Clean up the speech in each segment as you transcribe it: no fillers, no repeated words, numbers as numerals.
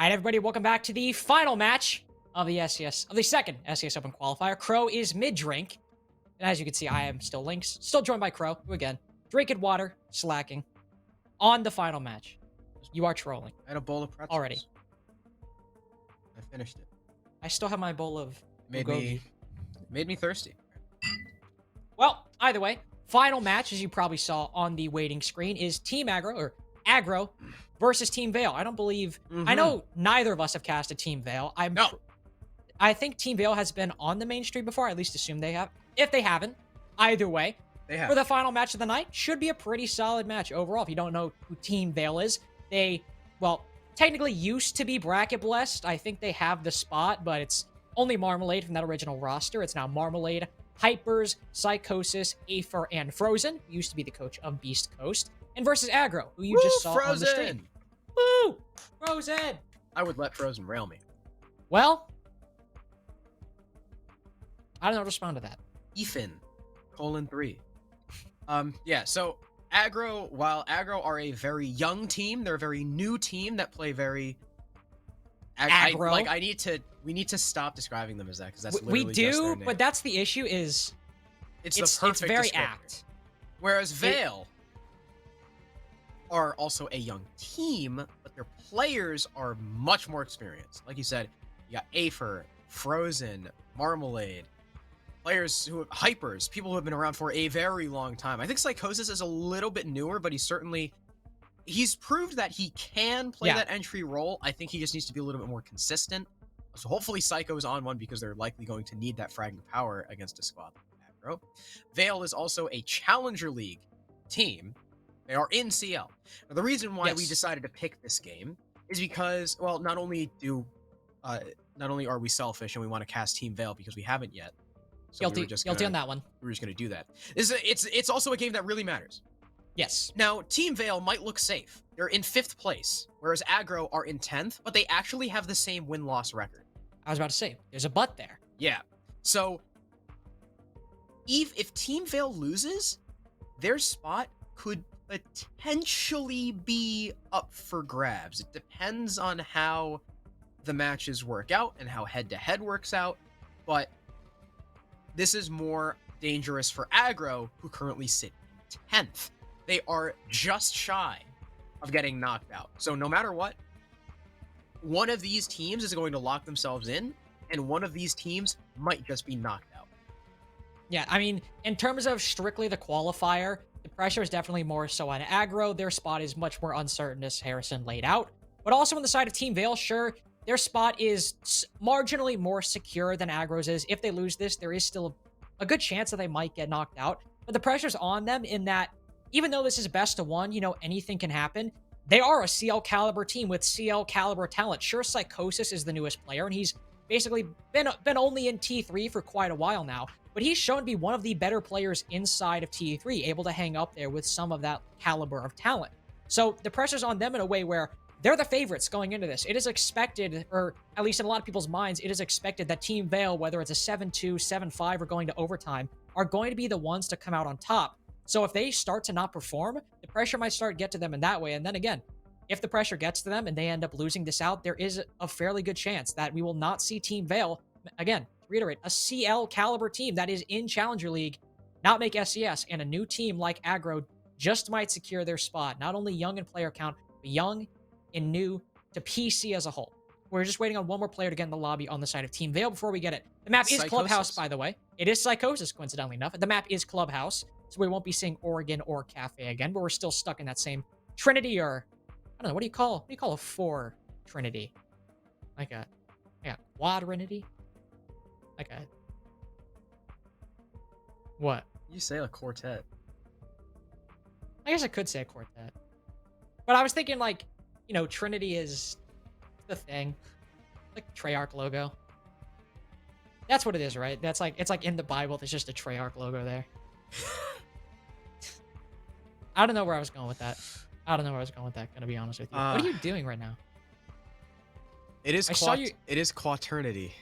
All right, everybody, welcome back to the final match of the second SCS Open qualifier. Crow is mid-drink, and as you can see, I am still Lynx, still joined by Crow, who again, drinking water, slacking, on the final match. You are trolling. I had a bowl of pretzels. Already. I finished it. I still have my bowl of Made me thirsty. Well, either way, final match, as you probably saw on the waiting screen, is Team Aggro, or Aggro, versus Team Vale. I don't believe... I know neither of us have casted Team Vale. I think Team Vale has been on the main stream before. I at least assume they have. If they haven't, either way, for the final match of the night, should be a pretty solid match overall. If you don't know who Team Vale is, they, well, technically used to be bracket blessed. I think they have the spot, but it's only Marmalade from that original roster. It's now Marmalade, Hypers, Psychosis, Aether, and Frozen, who used to be the coach of Beast Coast, and versus Aggro, who you just saw on the stream. Woo! Frozen! I would let Frozen rail me. Well, I don't know how to respond to that. Ethan, :3. Yeah, so Aggro, while Aggro are a very young team, they're a very new team that play very... Aggro? We need to stop describing them as that, because that's literally we just their do, name. but that's the issue is... It's very descriptor. apt. Whereas Vale are also a young team, but their players are much more experienced. Like you said, you got Aether, Frozen, Marmalade, players who have Hypers, people who have been around for a very long time. I think Psychosis is a little bit newer, but he's proved that he can play that entry role. I think he just needs to be a little bit more consistent. So hopefully Psycho is on one, because they're likely going to need that fragment power against a squad like Aggro. Vale is also a Challenger League team. They are in CL. Now, the reason why we decided to pick this game is because, well, not only are we selfish and we want to cast Team Vale because we haven't yet. So Guilty on that one. We were just going to do that. It's also a game that really matters. Yes. Now, Team Vale might look safe. They're in 5th place, whereas Aggro are in 10th, but they actually have the same win-loss record. I was about to say, there's a but there. Yeah. So, if Team Vale loses, their spot could potentially be up for grabs. It depends on how the matches work out and how head-to-head works out, but this is more dangerous for Aggro, who currently sit in 10th. They are just shy of getting knocked out. So no matter what, one of these teams is going to lock themselves in, and one of these teams might just be knocked out. Yeah, I mean, in terms of strictly the qualifier, the pressure is definitely more so on Aggro. Their spot is much more uncertain, as Harrison laid out. But also on the side of Team Vale, sure, their spot is marginally more secure than Aggro's is. If they lose this, there is still a good chance that they might get knocked out. But the pressure's on them in that, even though this is best of one, you know, anything can happen. They are a CL caliber team with CL caliber talent. Sure, Psychosis is the newest player, and he's basically been only in T3 for quite a while now. But he's shown to be one of the better players inside of T3, able to hang up there with some of that caliber of talent. So the pressure's on them in a way where they're the favorites going into this. It is expected, or at least in a lot of people's minds, it is expected that Team Vale, whether it's a 7-2, 7-5, or going to overtime, are going to be the ones to come out on top. So if they start to not perform, the pressure might start to get to them in that way. And then again, if the pressure gets to them and they end up losing this out, there is a fairly good chance that we will not see Team Vale, again, to reiterate, a CL caliber team that is in Challenger League, not make SCS, and a new team like Aggro just might secure their spot. Not only young in player count, but young and new to PC as a whole. We're just waiting on one more player to get in the lobby on the side of Team Vale before we get it. The map is Clubhouse, by the way. It is Psychosis, coincidentally enough. The map is Clubhouse, so we won't be seeing Oregon or Cafe again, but we're still stuck in that same Trinity, or I don't know, what do you call a 4 Trinity? Like a quadrinity? Like a what? You say a quartet. I guess I could say a quartet. But I was thinking, like, you know, Trinity is the thing. Like Treyarch logo. That's what it is, right? It's like in the Bible, there's just a Treyarch logo there. I don't know where I was going with that. Gonna be honest with you. What are you doing right now? It is quaternity.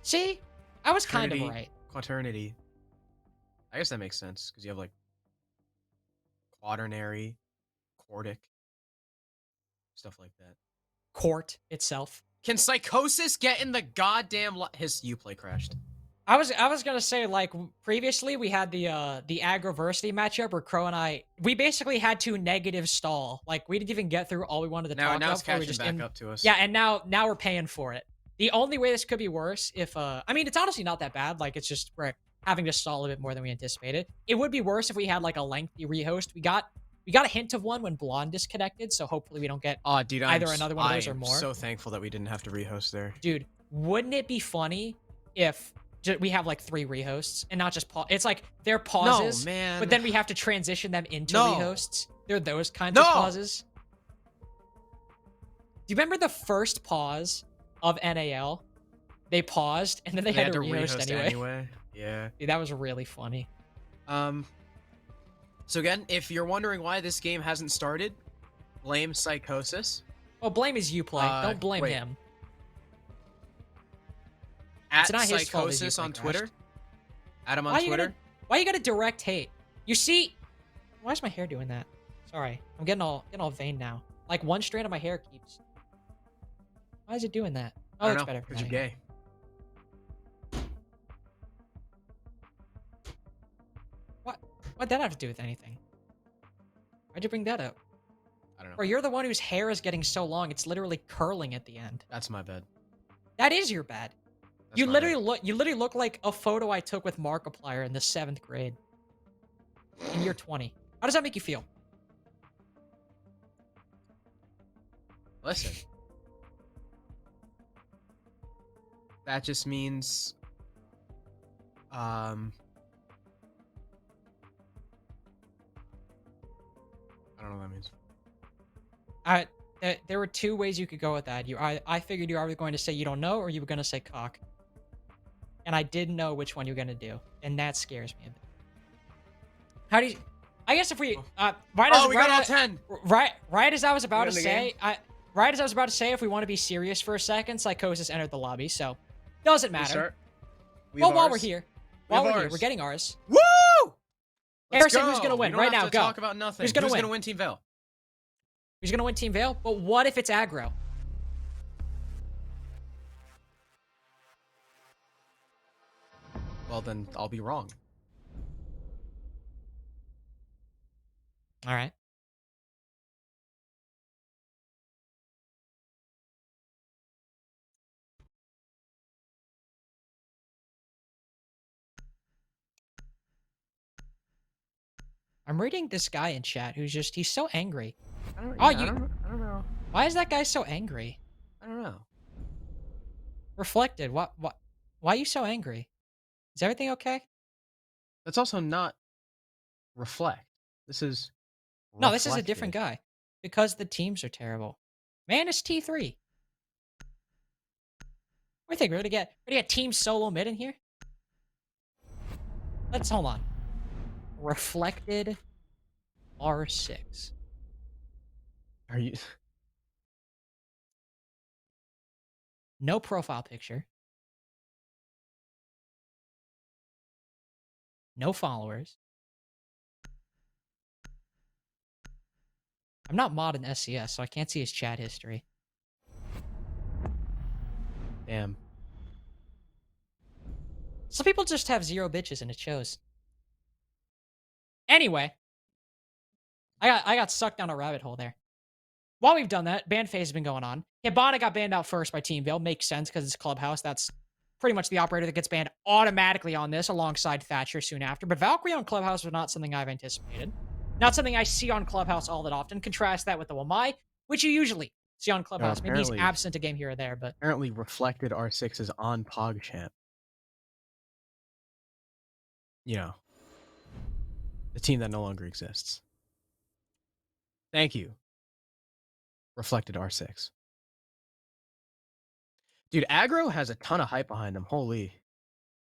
See? I was kind of right. Quaternity. I guess that makes sense, because you have, like, quaternary, quartic, stuff like that. court itself. Can Psychosis get in the goddamn his Uplay crashed. I was gonna say, like, previously we had the Agroversity matchup where Crow and I, we basically had to negative stall. Like, we didn't even get through all we wanted to talk Now about it's before we catching just back up to us. Yeah, and now we're paying for it. The only way this could be worse if I mean, it's honestly not that bad. Like, it's just we're having to stall a bit more than we anticipated. It would be worse if we had like a lengthy rehost. We got a hint of one when Blonde disconnected, so hopefully we don't get Dude, either another one of those or more. I'm so thankful that we didn't have to rehost there. Dude, wouldn't it be funny if we have like 3 rehosts and not just pause? It's like they're pauses, No, man. but then we have to transition them into No. rehosts. They're those kinds of pauses. Do you remember the first pause of NAL? They paused and then they had to rehost anyway. Yeah. Dude, that was really funny. So again, if you're wondering why this game hasn't started, blame Psychosis. Well, blame is Uplay. Don't blame wait. him. At It's not his fault his Psychosis Uplay on crashed. Twitter. Add him on Twitter. Why you gotta direct hate? You see, why is my hair doing that? Sorry, I'm getting all vain now. Like one strand of my hair keeps. Why is it doing that? Oh, I that's don't know, better. because you're gay. What'd that have to do with anything? Why'd you bring that up? I don't know. Or you're the one whose hair is getting so long it's literally curling at the end. That's my bad. That is your bad. That's You my literally look like a photo I took with Markiplier in the 7th grade. In year 20. How does that make you feel? Listen. That just means I don't know what that means. There were 2 ways you could go with that. I figured you were either going to say you don't know or you were going to say cock. And I didn't know which one you were going to do. And that scares me a bit. How do you... I guess if we... we got all 10! Right as I was about to in the say... Right as I was about to say, if we want to be serious for a second, Psychosis entered the lobby, so... Doesn't matter. Well, while we're here... While we're here, we're getting ours. Woo! Harrison, who's going to win? We don't Right have now, to go. talk about nothing. Who's going to win? win Team Vale? Who's going to win Team Vale? But what if it's Aggro? Well, then I'll be wrong. All right. I'm reading this guy in chat who's just, he's so angry. I don't know. Why is that guy so angry? I don't know. Reflected. What? Why are you so angry? Is everything okay? That's also not reflect. This is No, this is a reflected. different guy. Because the teams are terrible. Man, it's T3. What do you think? We're gonna get team solo mid in here? Let's hold on. Reflected R6. Are you? No profile picture. No followers. I'm not mod in SCS, so I can't see his chat history. Damn. Some people just have 0 bitches and it shows. Anyway. I got sucked down a rabbit hole there. While we've done that, ban phase has been going on. Hibana got banned out first by Team Vale. Makes sense because it's Clubhouse. That's pretty much the operator that gets banned automatically on this alongside Thatcher soon after. But Valkyrie on Clubhouse was not something I've anticipated. Not something I see on Clubhouse all that often. Contrast that with the Wamai, which you usually see on Clubhouse. Maybe he's absent a game here or there, but... Apparently Reflected R6 is on PogChamp. You know. The team that no longer exists. Thank you. Reflected R6. Dude, Aggro has a ton of hype behind him. Holy.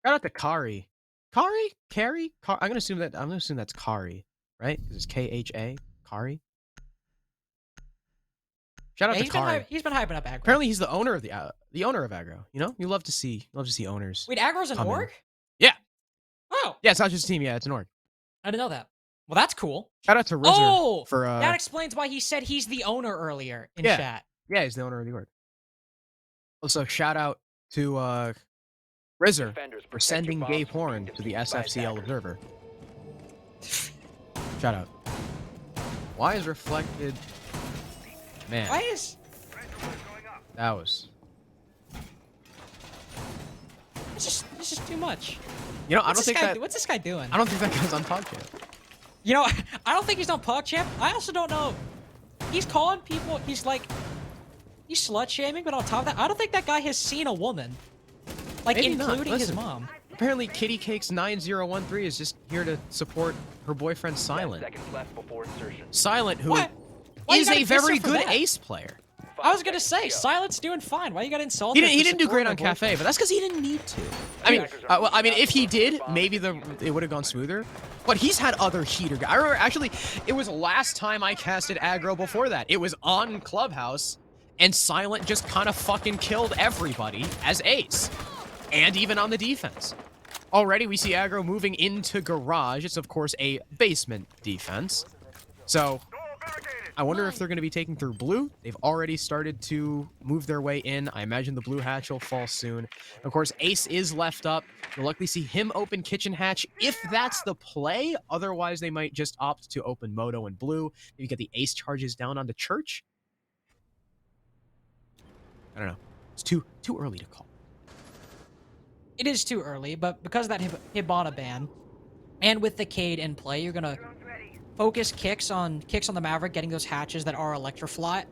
Shout out to Kari. Carrie? I'm gonna assume that's Kari, right? Because it's Kha. Kari. Shout out to Kari. He's been hyping up Aggro. Apparently, he's the owner of the owner of Aggro. You know, you love to see owners. Wait, Aggro's an org? Yeah. Oh. Yeah, it's not just a team. Yeah, it's an org. I didn't know that. Well, that's cool. Shout out to RZR for that explains why he said he's the owner earlier in chat. Yeah, he's the owner of the org. Also, shout out to Rizzer for sending gay porn to the SFCL Observer. Shout out. Why is reflected? Man, Why is... that was... It's just too much. You know, I don't think that... What's this guy doing? I don't think that goes on podcast. You know, I don't think he's on PogChamp. I also don't know. He's calling people... He's slut-shaming, but on top of that, I don't think that guy has seen a woman. Like, Maybe not. including his Listen, mom. Apparently, Kitty Cakes 9013 is just here to support her boyfriend Silent. Silent, who What? Why you is gotta a diss her very for good that? ace player. I was gonna say, Silent's doing fine. Why you gotta insult He her didn't, he for didn't do great on supporting her Cafe, but that's because he didn't need to. I mean, if he did, maybe it would have gone smoother. But he's had other heater guys. I remember, actually, it was last time I casted Aggro before that. It was on Clubhouse, and Silent just kind of fucking killed everybody as ace. And even on the defense. Already, we see Aggro moving into Garage. It's, of course, a basement defense. So, I wonder if they're going to be taking through blue. They've already started to move their way in. I imagine the blue hatch will fall soon. Of course, Ace is left up. You'll likely see him open kitchen hatch if that's the play. Otherwise, they might just opt to open Moto and blue. Maybe get the Ace charges down onto Church. I don't know. It's too early to call. It is too early, but because of that Hibana ban, and with the Cade in play, you're gonna focus kicks on the Maverick, getting those hatches that are electrified.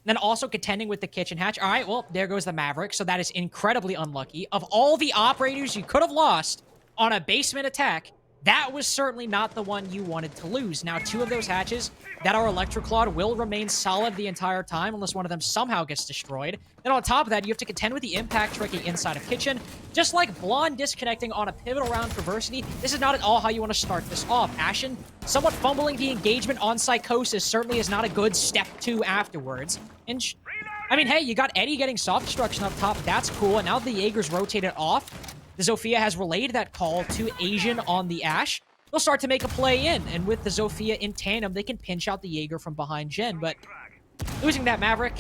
Then also contending with the kitchen hatch. All right, well, there goes the Maverick, so that is incredibly unlucky. Of all the operators you could have lost on a basement attack, that was certainly not the one you wanted to lose. Now, 2 of those hatches that are Electroclawed will remain solid the entire time unless one of them somehow gets destroyed. Then on top of that, you have to contend with the impact tricking inside of Kitchen. Just like Blonde disconnecting on a pivotal round for Versity, this is not at all how you want to start this off. Ashen, somewhat fumbling the engagement on Psychosis certainly is not a good step 2 afterwards. And I mean, hey, you got Eddie getting soft destruction up top. That's cool. And now the Jaeger's rotated off. The Zofia has relayed that call to Asian on the Ash. They'll start to make a play in, and with the Zofia in tandem, they can pinch out the Jaeger from behind Jin, but losing that Maverick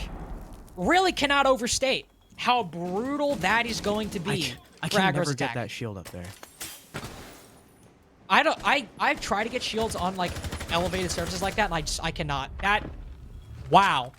really cannot overstate how brutal that is going to be. I can never get that shield up there. I've tried to get shields on, like, elevated surfaces like that, and I cannot. Wow.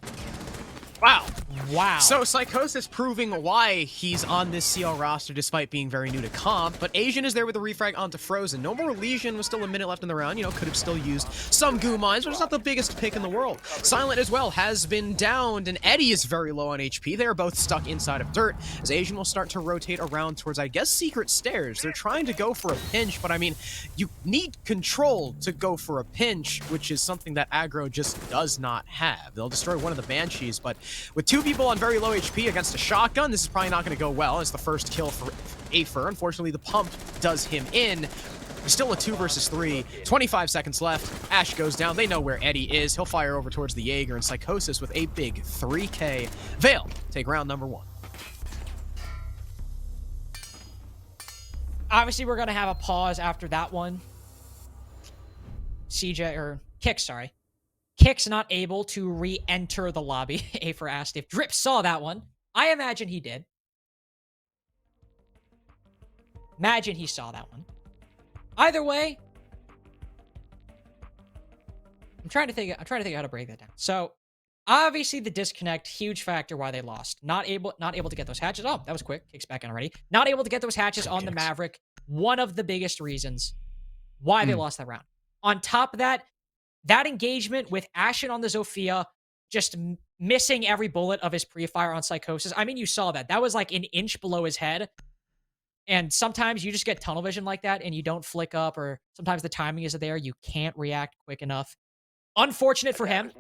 So Psychosis proving why he's on this CL roster despite being very new to comp, but Asian is there with a refrag onto Frozen. No more Lesion, with still a minute left in the round. You know, could have still used some goo mines, but it's not the biggest pick in the world. Silent as well has been downed, and Eddie is very low on HP. They are both stuck inside of dirt, as Asian will start to rotate around towards, I guess, Secret Stairs. They're trying to go for a pinch, but I mean, you need control to go for a pinch, which is something that Aggro just does not have. They'll destroy one of the Banshees, but with 2 people on very low HP against a shotgun, this is probably not going to go well. It's the first kill for Afer. Unfortunately, the pump does him in. Still a 2 versus 3. 25 seconds left. Ash goes down. They know where Eddie is. He'll fire over towards the Jaeger, and Psychosis with a big 3K. Vale take round number 1. Obviously, we're going to have a pause after that one. Kick, sorry. Kick's not able to re-enter the lobby. Afer asked if Drip saw that one. I imagine he did. Imagine he saw that one. Either way, I'm trying to think how to break that down. So, obviously the disconnect, huge factor why they lost. Not able to get those hatches. Oh, that was quick. Kicks back in already. Not able to get those hatches on the Maverick. One of the biggest reasons why they lost that round. On top of that, that engagement with Ashen on the Zofia, just missing every bullet of his pre-fire on Psychosis. I mean, you saw that. That was like an inch below his head. And sometimes you just get tunnel vision like that and you don't flick up, or sometimes the timing isn't there. You can't react quick enough. Unfortunate for him.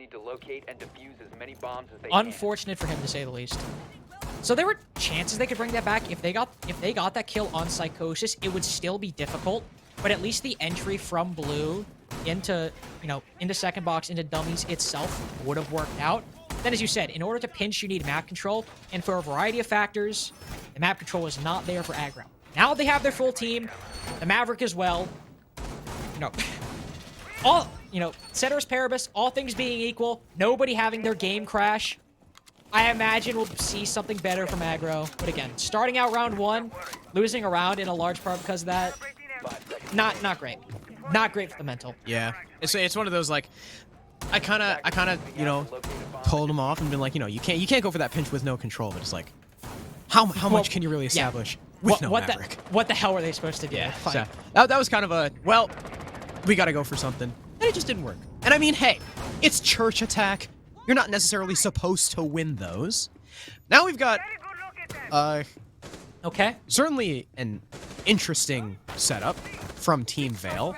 Unfortunate for him, to say the least. So there were chances they could bring that back. If they got that kill on Psychosis, it would still be difficult. But at least the entry from blue into second box, into dummies itself would have worked out. Then, as you said, in order to pinch, you need map control. And for a variety of factors, the map control was not there for Aggro. Now they have their full team, the Maverick as well. you know, ceteris paribus, all things being equal, nobody having their game crash, I imagine we'll see something better from Aggro. But again, starting out round 1, losing a round in a large part because of that, not great. Not great for the mental. Yeah, it's one of those, like, I kind of, you know, told him off and been like, you know, you can't go for that pinch with no control. But it's like, how much can you really establish with no Maverick? What the hell were they supposed to do? Yeah, so that was kind of a, well, we got to go for something. And it just didn't work. And I mean, hey, it's church attack. You're not necessarily supposed to win those. Now we've got, okay, certainly an interesting setup from Team Vale.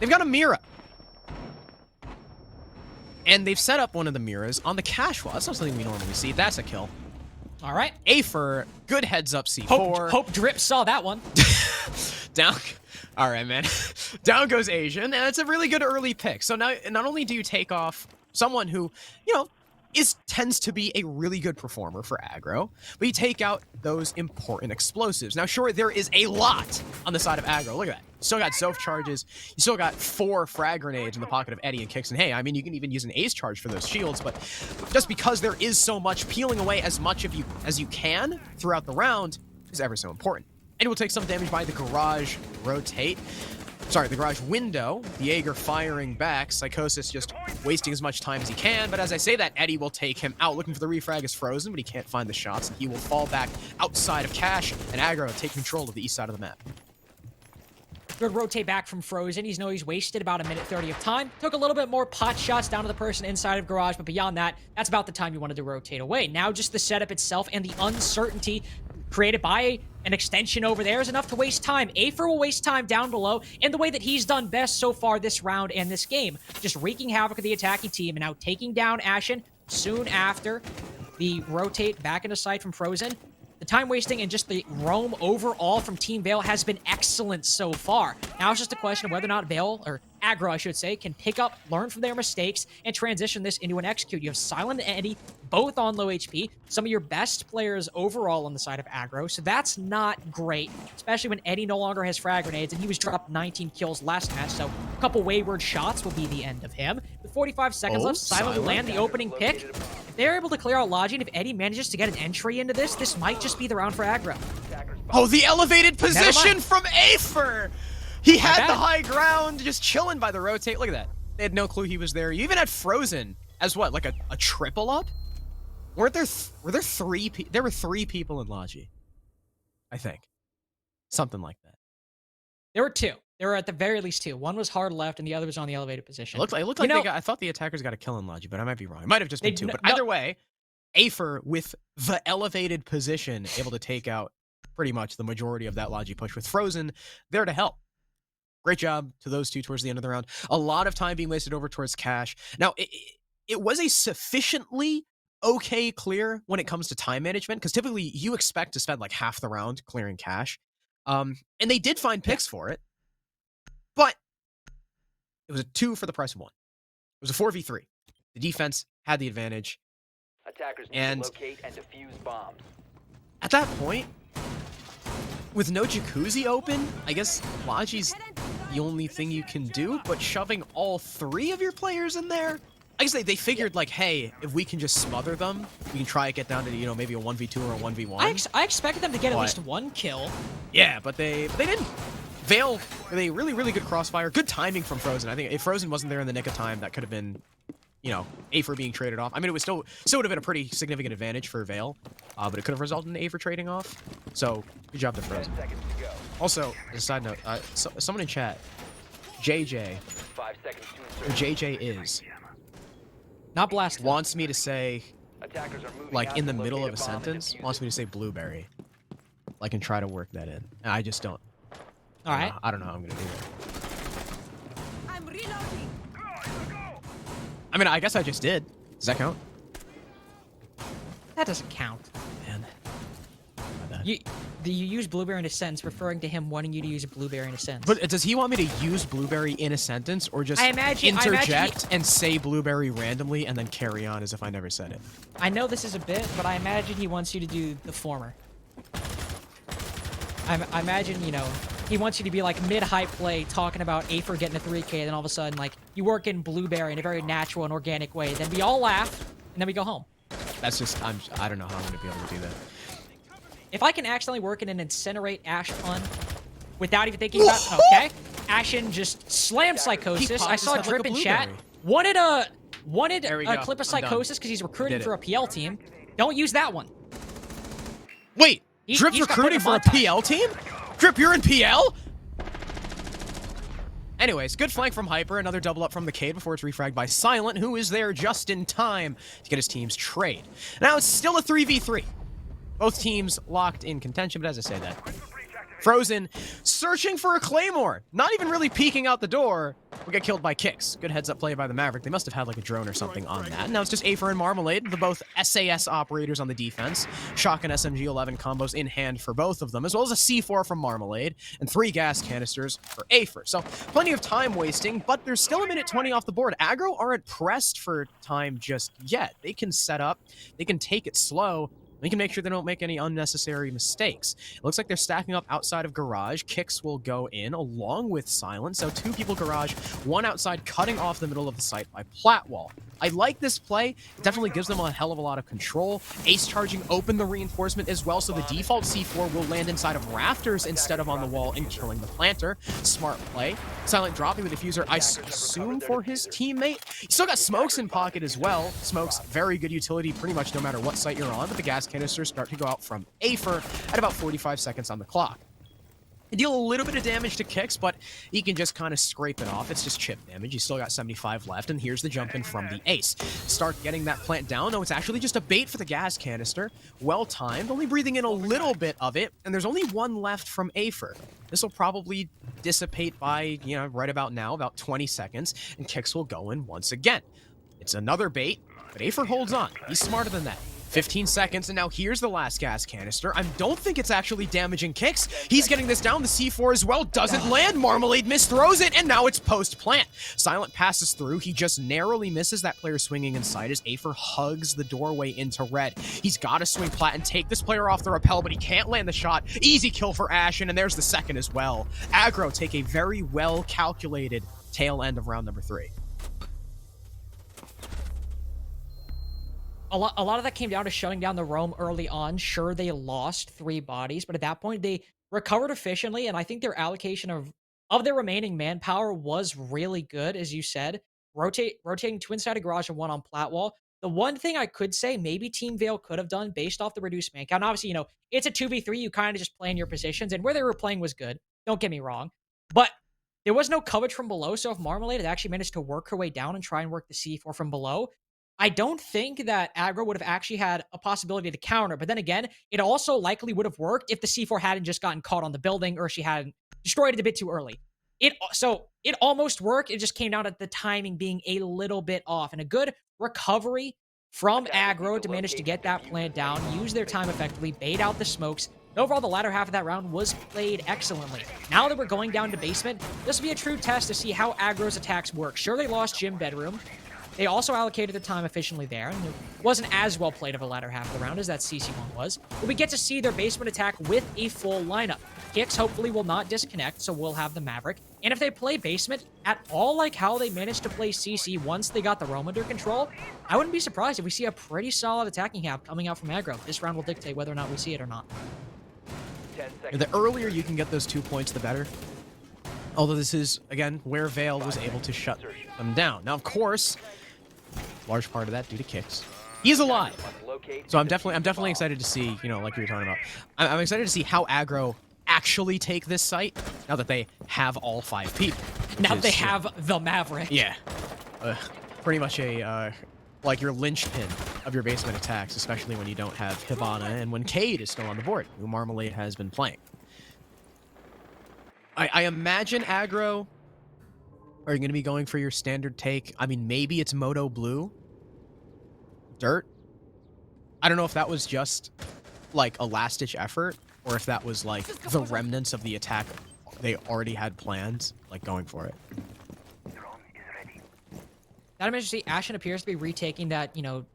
They've got a Mira. And they've set up one of the Miras on the cash wall. That's not something we normally see. That's a kill. All right. Afer, good heads up C4. Hope Drip saw that one. Down. All right, man. Down goes Asian, and it's a really good early pick. So now, not only do you take off someone who, you know, tends to be a really good performer for Aggro, but you take out those important explosives. Now, sure, there is a lot on the side of Aggro. Look at that. You still got self charges. You still got 4 frag grenades in the pocket of Eddie and Kicks. And hey, I mean, you can even use an ace charge for those shields, but just because there is so much, peeling away as much of you as you can throughout the round is ever so important. And we'll take some damage by the garage rotate. Sorry, the garage window. The Jaeger firing back. Psychosis just wasting as much time as he can. But as I say that, Eddie will take him out. Looking for the refrag is frozen, but he can't find the shots. And he will fall back outside of Cash, and Aggro will take control of the east side of the map. Good rotate back from Frozen. He's wasted about 1:30 of time. Took a little bit more pot shots down to the person inside of garage, but beyond that, that's about the time you wanted to rotate away. Now just the setup itself and the uncertainty created by an extension over there is enough to waste time. Afer will waste time down below in the way that he's done best so far this round and this game. Just wreaking havoc with the attacking team and now taking down Ashen soon after the rotate back into sight from Frozen. The time wasting and just the roam overall from Team Vale has been excellent so far. Now it's just a question of whether or not Vale, or Aggro I should say, can pick up, learn from their mistakes, and transition this into an execute. You have Silent and Eddie, both on low HP, some of your best players overall on the side of Aggro, so that's not great, especially when Eddie no longer has frag grenades, and he was dropped 19 kills last match, so a couple wayward shots will be the end of him. With 45 seconds left, Silent will land the opening pick. If they're able to clear out Logi, and if Eddie manages to get an entry into this might just be the round for Aggro. Oh, the elevated position from Afer! He had the high ground, just chilling by the rotate. Look at that. They had no clue he was there. You even had Frozen as what, like a triple up? Were there 3 people? There were 3 people in Logi, I think. Something like that. There were 2. There were at the very least 2. One was hard left, and the other was on the elevated position. It looked like they got, I thought the attackers got a kill in Logi, but I might be wrong. It might have just been 2. But either way, Afer with the elevated position, able to take out pretty much the majority of that Logi push with Frozen there to help. Great job to those 2 towards the end of the round. A lot of time being wasted over towards Cash. Now, it was a sufficiently okay clear when it comes to time management, because typically you expect to spend like half the round clearing Cash. And they did find picks for it, but it was a 2 for the price of 1. It was a 4v3. The defense had the advantage. Attackers need to locate and defuse bombs. At that point, with no jacuzzi open, I guess Logi's the only thing you can do, but shoving all 3 of your players in there, I guess they figured, like, hey, if we can just smother them, we can try to get down to, you know, maybe a 1v2 or a 1v1. I expected them to get at least 1 kill. Yeah, but they didn't. Vale, with a really, really good crossfire. Good timing from Frozen. I think if Frozen wasn't there in the nick of time, that could have been, you know, Afer being traded off. I mean, it was still would have been a pretty significant advantage for Vale, but it could have resulted in Afer trading off. So, good job to Frozen. Also, as a side note, someone in chat, JJ, who JJ is, not blasted, wants me to say, like, in the middle of a sentence, wants me to say blueberry. Like, and try to work that in. And I just don't. All right. I don't know how I'm going to do that. I'm reloading. I mean, I guess I just did. Does that count? That doesn't count. Man. You use blueberry in a sentence referring to him wanting you to use a blueberry in a sentence. But does he want me to use blueberry in a sentence, or just interject and say blueberry randomly and then carry on as if I never said it? I know this is a bit, but I imagine he wants you to do the former. I imagine, you know, he wants you to be like mid-high play talking about Afer getting a 3K, and then all of a sudden, like, you work in Blueberry in a very natural and organic way. Then we all laugh, and then we go home. That's just, I don't know how I'm going to be able to do that. If I can accidentally work in an Incinerate Ash pun without even thinking about it, okay. Ashen just slammed Psychosis. I saw Drip in chat. Wanted a clip of Psychosis because he's recruiting for a PL team. Don't use that one. Wait, He's Drip's got recruiting for a montage. PL team? Drip, you're in PL? Anyways, good flank from Hyper. Another double up from the Cade before it's refragged by Silent, who is there just in time to get his team's trade. Now it's still a 3v3. Both teams locked in contention, but as I say that, Frozen searching for a Claymore. Not even really peeking out the door. Will get killed by kicks. Good heads up play by the Maverick. They must have had like a drone or something on that. Now it's just Afer and Marmalade, the both SAS operators on the defense. Shock and SMG-11 combos in hand for both of them, as well as a C4 from Marmalade and 3 gas canisters for Afer. So plenty of time wasting, but there's still a minute 20 off the board. Aggro aren't pressed for time just yet. They can set up, they can take it slow. We can make sure they don't make any unnecessary mistakes. It looks like they're stacking up outside of Garage. Kicks will go in along with Silent. So 2 people Garage, 1 outside, cutting off the middle of the site by Platwall. I like this play. It definitely gives them a hell of a lot of control. Ace charging open the reinforcement as well, so the default C4 will land inside of rafters instead of on the wall and killing the planter. Smart play. Silent dropping the diffuser, I assume for his teammate. You still got Smokes in pocket as well. Smokes, very good utility pretty much no matter what site you're on, but the gas canisters start to go out from Afer at about 45 seconds on the clock. They deal a little bit of damage to Kicks, but he can just kind of scrape it off. It's just chip damage. He's still got 75 left, and here's the jump in from the Ace. Start getting that plant down. No, it's actually just a bait for the gas canister. Well timed, only breathing in a little bit of it, and there's only 1 left from Afer. This will probably dissipate by, you know, right about now, about 20 seconds, and Kicks will go in once again. It's another bait, but Afer holds on. He's smarter than that. 15 seconds, and now here's the last gas canister. I don't think it's actually damaging Kicks. He's getting this down. The C4 as well doesn't land. Marmalade misthrows it, and now it's post-plant. Silent passes through. He just narrowly misses that player swinging inside as Afer hugs the doorway into red. He's got to swing plat and take this player off the rappel, but he can't land the shot. Easy kill for Ashen, and there's the second as well. Aggro take a very well-calculated tail end of round number 3. A lot of that came down to shutting down the roam early on. Sure, they lost 3 bodies, but at that point, they recovered efficiently, and I think their allocation of their remaining manpower was really good, as you said. Rotating twin-sided garage and 1 on Platwall. The one thing I could say maybe Team Vale could have done based off the reduced man count, and obviously, you know, it's a 2v3, you kind of just play in your positions, and where they were playing was good. Don't get me wrong. But there was no coverage from below, so if Marmalade had actually managed to work her way down and try and work the C4 from below, I don't think that Aggro would have actually had a possibility to counter. But then again, it also likely would have worked if the C4 hadn't just gotten caught on the building or she hadn't destroyed it a bit too early. So it almost worked. It just came down to the timing being a little bit off. And a good recovery from Aggro to manage to get that plant down, use their time effectively, bait out the smokes. And overall, the latter half of that round was played excellently. Now that we're going down to basement, this will be a true test to see how Aggro's attacks work. Sure, they lost Gym Bedroom. They also allocated the time efficiently there, and it wasn't as well played of a latter half of the round as that CC1 was. But we get to see their basement attack with a full lineup. Kicks hopefully will not disconnect, so we'll have the Maverick. And if they play basement at all like how they managed to play CC once they got the roam under control, I wouldn't be surprised if we see a pretty solid attacking half coming out from Aggro. This round will dictate whether or not we see it or not. 10 seconds. The earlier you can get those 2 points, the better. Although this is, again, where Vale was able to shut them down. Now, of course, large part of that due to Kicks. He's alive. So I'm definitely excited to see, you know, like you were talking about. I'm excited to see how Aggro actually take this site now that they have all 5 people. Now they have the Maverick. Yeah. Pretty much a, like your linchpin of your basement attacks, especially when you don't have Hibana and when Cade is still on the board, who Marmalade has been playing. I imagine Aggro are you going to be going for your standard take. I mean, maybe it's Moto Blue. Dirt. I don't know if that was just like a last-ditch effort or if that was like the remnants of the attack they already had planned, like going for it. That I'm interested. Ashen appears to be retaking that, you know,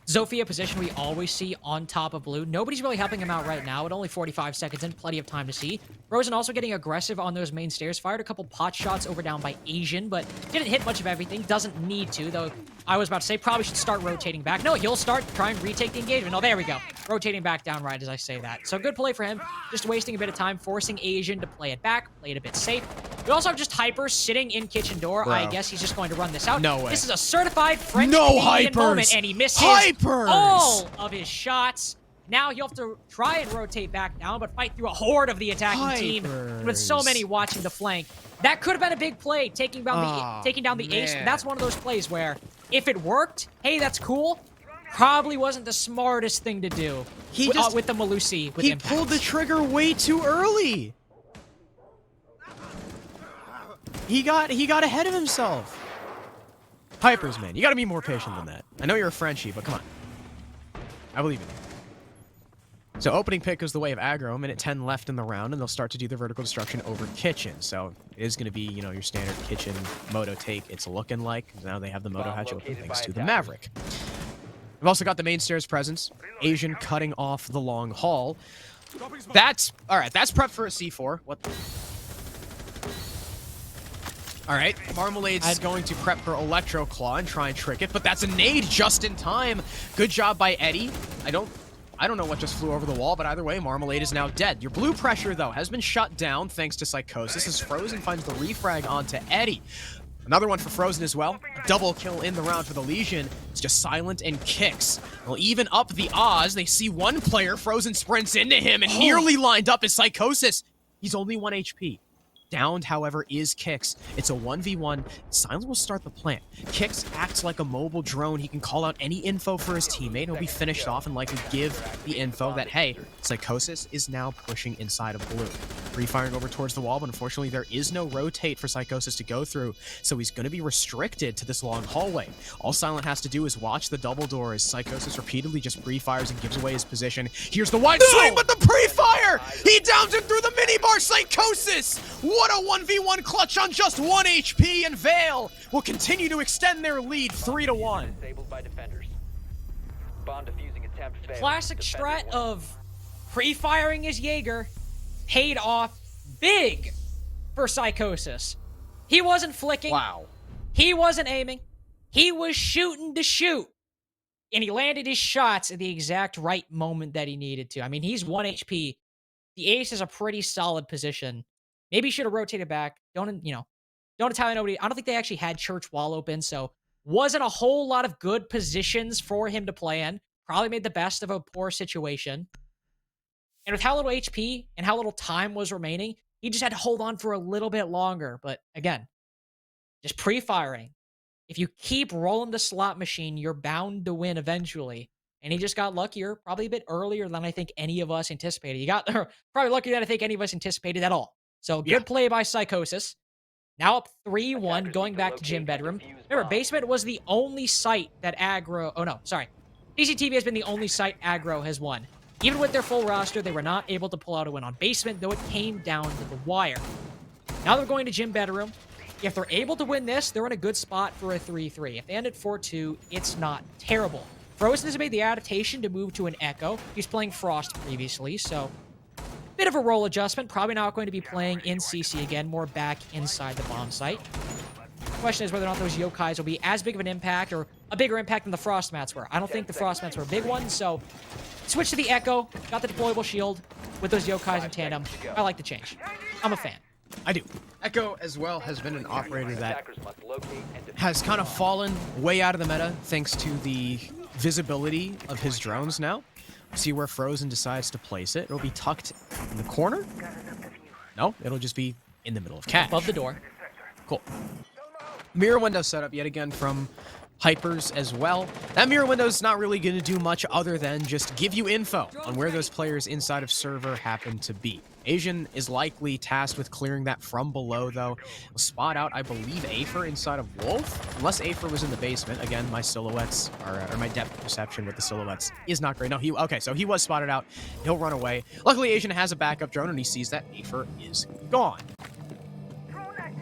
Zofia position we always see on top of blue. Nobody's really helping him out right now. At only 45 seconds and plenty of time to see. Frozen also getting aggressive on those main stairs. Fired a couple pot shots over down by Asian, but didn't hit much of everything. Doesn't need to, though. I was about to say probably should start rotating back. No, he'll start try and retake the engagement. Oh, there we go. Rotating back down right as I say that. So good play for him. Just wasting a bit of time, forcing Asian to play it back, play it a bit safe. We also have just Hyper sitting in kitchen door. Bro. I guess he's just going to run this out. No way. This is a certified French No Canadian Hypers. moment, and he misses Hypers. all of his shots. Now he'll have to try and rotate back down, but fight through a horde of the attacking team with so many watching the flank. That could have been a big play, taking down the ace. But that's one of those plays where, if it worked, hey, that's cool. Probably wasn't the smartest thing to do with the Malusi. With He impact. pulled the trigger way too early. He got ahead of himself. Hypers, man, you gotta be more patient than that. I know you're a Frenchie, but come on. I believe in you. So opening pick goes the way of Aggro. Minute 10 left in the round, and they'll start to do the vertical destruction over kitchen. So it is going to be, you know, your standard kitchen moto take. It's looking like. Now they have the moto hatch open thanks to the Maverick. We've also got the main stairs presence. Asian cutting off the long hall. That's all right. That's prep for a C4. What? All right, Marmalade's going to prep her Electro Claw and try and trick it, but that's a nade just in time. Good job by Eddie. I don't know what just flew over the wall, but either way, Marmalade is now dead. Your blue pressure, though, has been shut down thanks to Psychosis as Frozen finds the refrag onto Eddie. Another one for Frozen as well. Double kill in the round for the Legion. It's just silent and kicks. Well, even up the odds, they see one player. Frozen sprints into him and nearly lined up as Psychosis. He's only 1 HP. Downed, however, is Kix. It's a 1v1. Silence will start the plant. Kix acts like a mobile drone. He can call out any info for his teammate. He'll be finished off and likely give the info that, hey, Psychosis is now pushing inside of blue. Free-firing over towards the wall, but unfortunately there is no rotate for Psychosis to go through, so he's going to be restricted to this long hallway. All Silent has to do is watch the double door as Psychosis repeatedly just pre-fires and gives away his position. Here's the wide swing, but the pre-fire! He downs him through the minibar! Psychosis! What a 1v1 clutch on just 1 HP, and Vale will continue to extend their lead 3-1. Disabled by defenders. Bomb defusing attempt failed. Classic Defender strat won. of pre-firing his Jaeger paid off big for Psychosis. He wasn't flicking. Wow. He wasn't aiming. He was shooting to shoot. And he landed his shots at the exact right moment that he needed to. I mean, he's 1 HP. The ace is a pretty solid position. Maybe he should have rotated back. Don't Italian nobody. I don't think they actually had church wall open, so wasn't a whole lot of good positions for him to play in. Probably made the best of a poor situation. And with how little HP and how little time was remaining, he just had to hold on for a little bit longer. But again, just pre-firing. If you keep rolling the slot machine, you're bound to win eventually. And he just got luckier, probably a bit earlier than I think any of us anticipated. He got probably luckier than I think any of us anticipated at all. So good play by Psychosis. Now up 3-1, going back to gym bedroom. Remember, basement was the only site that Aggro... Oh, no, sorry. CCTV has been the only site Aggro has won. Even with their full roster, they were not able to pull out a win on basement, though it came down to the wire. Now they're going to gym bedroom. If they're able to win this, they're in a good spot for a 3-3. If they end at 4-2, it's not terrible. Frozen has made the adaptation to move to an Echo. He's playing Frost previously, so... bit of a role adjustment. Probably not going to be playing in CC again, more back inside the bomb site. The question is whether or not those yokais will be as big of an impact or a bigger impact than the frost mats were. I don't think the frost mats were a big one, so switch to the Echo. Got the deployable shield with those yokais in tandem. I like the change. I'm a fan. I do. Echo, as well, has been an operator that Attackers must locate and defuse has kind of bomb. fallen way out of the meta thanks to the visibility of his drones now. See where Frozen decides to place it. It'll be tucked in the corner. No, it'll just be in the middle of catch. Above the door. Cool. Mirror window setup yet again from Hypers as well. That mirror window is not really going to do much other than just give you info on where those players inside of server happen to be. Asian is likely tasked with clearing that from below, though. We'll spot out, I believe, Afer inside of Wolf. Unless Afer was in the basement. Again, my silhouettes are, or my depth perception with the silhouettes is not great. No, okay, so he was spotted out. He'll run away. Luckily, Asian has a backup drone, and he sees that Afer is gone.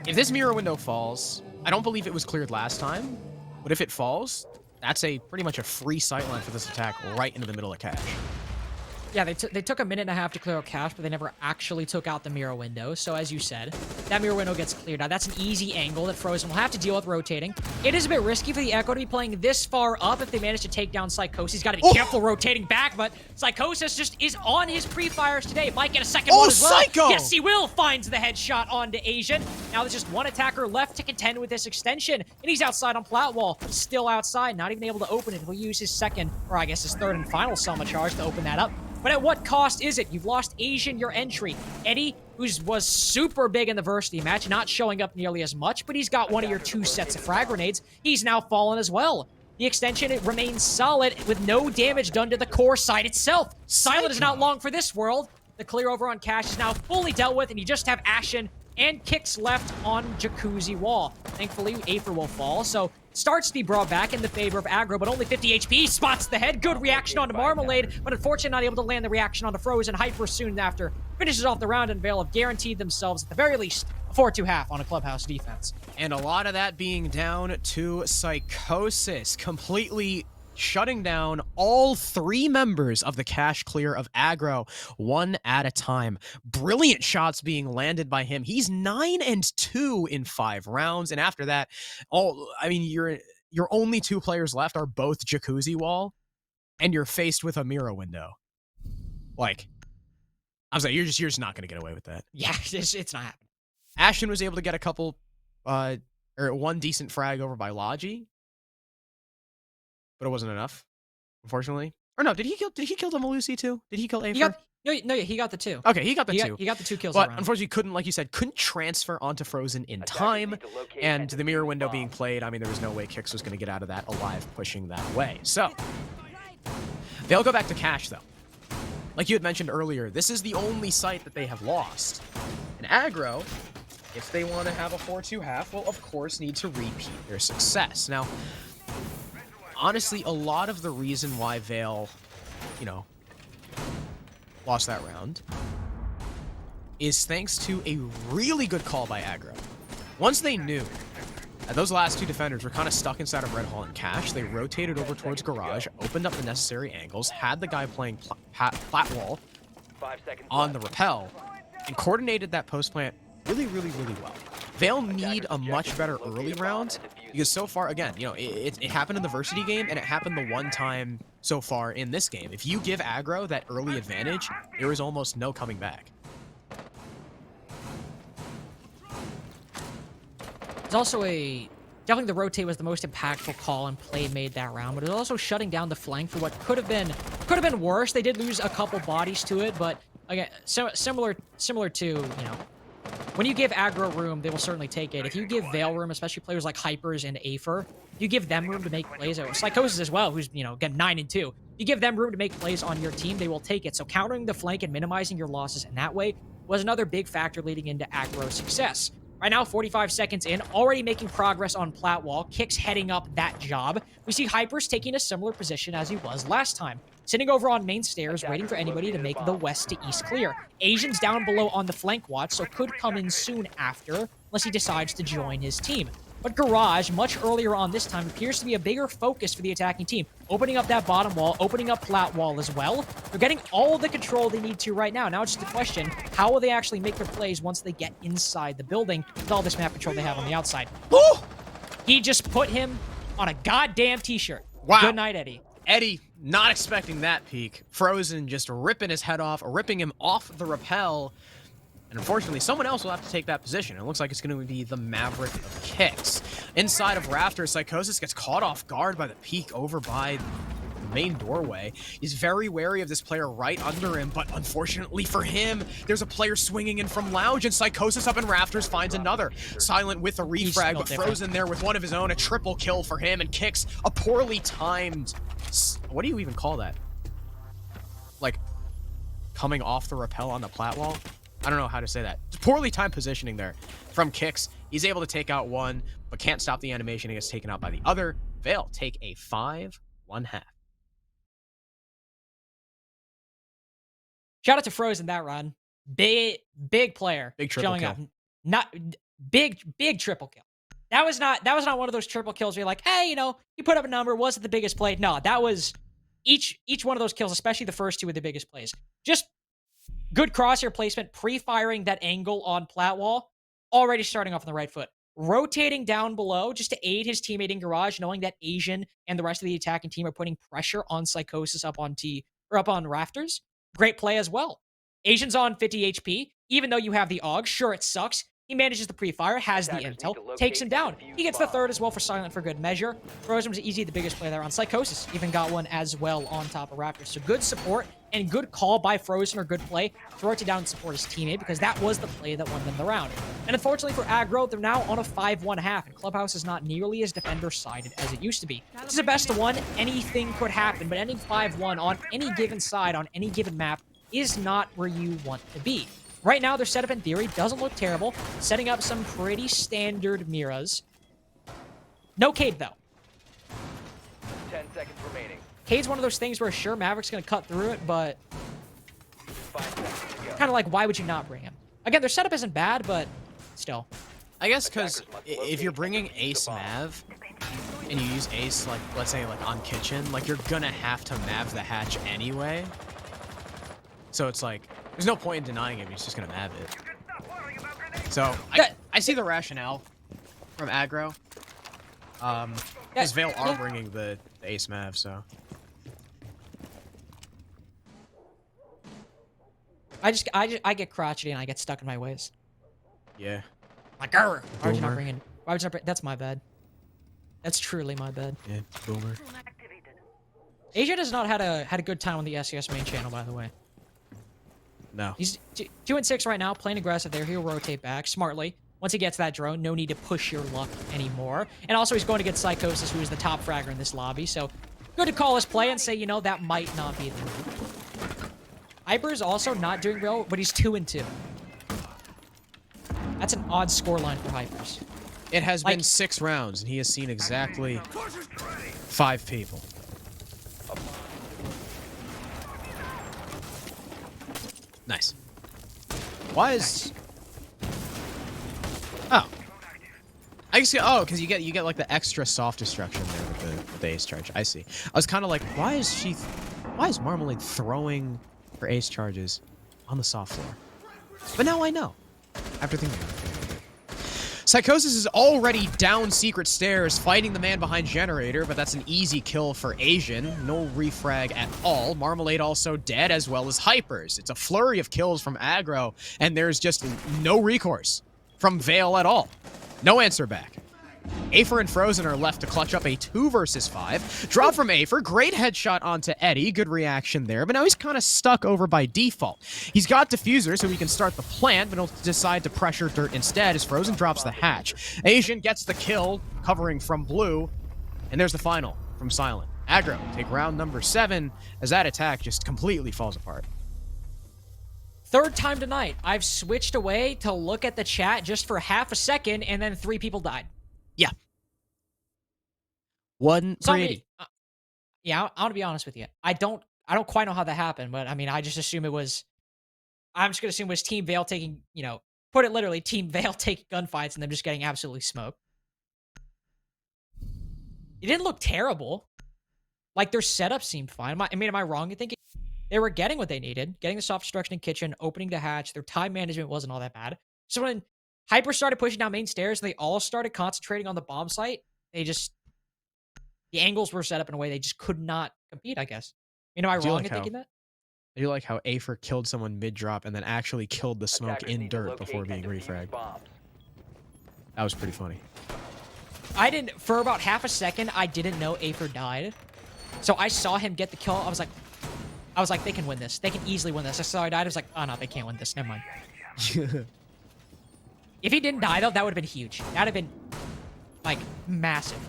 If this mirror window falls, I don't believe it was cleared last time, but if it falls, that's a pretty much a free sightline for this attack right into the middle of cache. Yeah, they took a minute and a half to clear out cache, but they never actually took out the mirror window. So as you said, that mirror window gets cleared out. That's an easy angle that Frozen will have to deal with rotating. It is a bit risky for the Echo to be playing this far up if they manage to take down Psychosis. He's got to be careful rotating back, but Psychosis just is on his pre-fires today. Might get a second one as well. Psycho! Yes, he will. Finds the headshot onto Asian. Now there's just one attacker left to contend with this extension, and he's outside on Platwall. Still outside, not even able to open it. He'll use his second, or I guess his third and final Selma charge to open that up. But at what cost is it? You've lost Asian your entry. Eddie, who was super big in the varsity match, not showing up nearly as much, but he's got one of your 2 sets of frag grenades. He's now fallen as well. The extension, it remains solid with no damage done to the core side itself. Silent is not long for this world. The clear over on cache is now fully dealt with, and you just have Ashen and Kicks left on Jacuzzi wall. Thankfully, Aether will fall, so starts to be brought back in the favor of Aggro, but only 50 HP. Spots the head. Good reaction onto Marmalade, but unfortunately not able to land the reaction onto Frozen. Hyper soon after finishes off the round, and Vale have guaranteed themselves, at the very least, a 4-2 half on a clubhouse defense. And a lot of that being down to Psychosis, completely shutting down all 3 members of the cache clear of Aggro, one at a time. Brilliant shots being landed by him. He's 9-2 in 5 rounds, and after that, your only 2 players left are both Jacuzzi wall, and you're faced with a mirror window. Like, I was like, you're just not gonna get away with that. Yeah, it's not happening. Ashton was able to get a couple, or one decent frag over by Logi, but it wasn't enough, unfortunately. Or no, did he kill the Malusi too? Did he kill Aether? He got the 2. Okay, he got the 2. He got the 2 kills But around. unfortunately couldn't, like you said, couldn't transfer onto Frozen in time. And the mirror window being played, I mean, there was no way Kix was going to get out of that alive pushing that way. So, they'll go back to cache though. Like you had mentioned earlier, this is the only site that they have lost. And Aggro, if they want to have a 4-2 half, will of course need to repeat their success. Now, honestly, a lot of the reason why Vale, lost that round is thanks to a really good call by Aggro. Once they knew that those last 2 defenders were kind of stuck inside of Red Hall and Cache, they rotated over towards Garage, opened up the necessary angles, had the guy playing plat wall on the rappel, and coordinated that post plant really, really, really well. Vale need a much better early round, because so far, again, it happened in the Varsity game, and it happened the one time so far in this game. If you give Aggro that early advantage, there is almost no coming back. It's also definitely the rotate was the most impactful call and play made that round, but it was also shutting down the flank for what could have been worse. They did lose a couple bodies to it, but again, similar to, when you give Aggro room, they will certainly take it. If you give Vale room, especially players like Hypers and Aether, you give them room to make plays. Psychosis as well, who's, again, 9-2. You give them room to make plays on your team, they will take it. So countering the flank and minimizing your losses in that way was another big factor leading into Aggro's success. Right now, 45 seconds in, already making progress on Platwall. Kicks heading up that job. We see Hypers taking a similar position as he was last time. Sitting over on main stairs, waiting for anybody to make the west to east clear. Asian's down below on the flank watch, so could come in soon after, unless he decides to join his team. But Garage, much earlier on this time, appears to be a bigger focus for the attacking team. Opening up that bottom wall, opening up flat wall as well. They're getting all the control they need to right now. Now it's just a question, how will they actually make their plays once they get inside the building with all this map control they have on the outside? Woo! He just put him on a goddamn t-shirt. Wow. Good night, Eddie. Eddie, not expecting that peak. Frozen just ripping his head off, ripping him off the rappel. And unfortunately, someone else will have to take that position. It looks like it's going to be the Maverick of Kicks. Inside of Rafters, Psychosis gets caught off guard by the peek over by the main doorway. He's very wary of this player right under him, but unfortunately for him, there's a player swinging in from Lounge, and Psychosis up in Rafters finds another. Silent with a refrag, but Frozen there with one of his own. A triple kill for him, and Kicks a poorly timed... What do you even call that? Like, coming off the rappel on the plat wall? I don't know how to say that. It's poorly timed positioning there from Kicks. He's able to take out one, but can't stop the animation. He gets taken out by the other. Vale take a 5-1 half. Shout out to Frozen that run. Big player. Big triple showing kill. up. Not big triple kill. That was not one of those triple kills where you're like, hey, you put up a number, wasn't the biggest play. No, that was each one of those kills, especially the first two, were the biggest plays. Just good crosshair placement, pre-firing that angle on plat wall, already starting off on the right foot. Rotating down below just to aid his teammate in garage, knowing that Asian and the rest of the attacking team are putting pressure on Psychosis up on rafters. Great play as well. Asian's on 50 HP, even though you have the AUG. Sure, it sucks. He manages the pre-fire, has the intel, takes him down. He gets the third as well for Silent for good measure. Frozen was easy, the biggest play there on Psychosis. Even got one as well on top of Raptors. So good support and good call by Frozen, or good play to rotate down and support his teammate, because that was the play that won them the round. And unfortunately for Aggro, they're now on a 5-1 half, and Clubhouse is not nearly as defender-sided as it used to be. This is a best of one. Anything could happen, but ending 5-1 on any given side, on any given map, is not where you want to be. Right now, their setup in theory doesn't look terrible, setting up some pretty standard Miras. No Cade, though. 10 seconds remaining. Cade's one of those things where, sure, Maverick's going to cut through it, but 5 seconds to go. kind of like, why would you not bring him? Again, their setup isn't bad, but still. I guess because if you're bringing Ace Mav, and you use Ace, like, let's say, like, on Kitchen, like, you're gonna have to Mav the hatch anyway. So it's like, there's no point in denying him, he's just gonna Mav it. So, I see the rationale from Aggro. Because Vale are bringing the Ace Mav, so. I get crotchety and I get stuck in my ways. Yeah. Like, why would you not bring in? Why would you not bring? That's my bad. That's truly my bad. Yeah, boomer. Asia has not had a good time on the SCS main channel, by the way. No. He's 2-6 right now, playing aggressive there. He'll rotate back smartly. Once he gets that drone, no need to push your luck anymore. And also, he's going to get Psychosis, who is the top fragger in this lobby. So, good to call his play and say, that might not be the move. Hyper is also not doing well, but he's 2-2. That's an odd scoreline for Hypers. It has been 6 rounds, and he has seen exactly 5 people. Nice. Why is... Oh. I guess, because you get like the extra soft destruction there with the ace charge. I see. I was kind of like, why is Marmalade throwing her ace charges on the soft floor? But now I know. After thinking about it. Psychosis is already down secret stairs, fighting the man behind Generator, but that's an easy kill for Asian. No refrag at all. Marmalade also dead, as well as Hypers. It's a flurry of kills from Aggro, and there's just no recourse from Vale at all. No answer back. Afer and Frozen are left to clutch up a 2 versus 5. Drop from Afer. Great headshot onto Eddie. Good reaction there. But now he's kind of stuck over by default. He's got Diffuser, so he can start the plant, but he'll decide to pressure Dirt instead as Frozen drops the hatch. Asian gets the kill, covering from Blue. And there's the final from Silent. Aggro take round number 7 as that attack just completely falls apart. Third time tonight, I've switched away to look at the chat just for half a second, and then 3 people died. Yeah. 1 for 80. Yeah, I want to be honest with you. I don't quite know how that happened, but I mean, I just assume it was. I'm just gonna assume it was Team Vale taking, put it literally, Team Vale taking gunfights and them just getting absolutely smoked. It didn't look terrible. Like, their setup seemed fine. Am I wrong in thinking they were getting what they needed, getting the soft destruction in kitchen, opening the hatch? Their time management wasn't all that bad. So when Hyper started pushing down main stairs, they all started concentrating on the bomb site. The angles were set up in a way they just could not compete, I guess. Am I wrong in thinking that? I do like how Afer killed someone mid-drop and then actually killed the smoke in Dirt before being refragged. That was pretty funny. For about half a second, I didn't know Afer died. So I saw him get the kill. I was like, they can win this. They can easily win this. I saw he died. I was like, oh no, they can't win this. Never mind. If he didn't die, though, that would have been huge. That would have been, like, massive.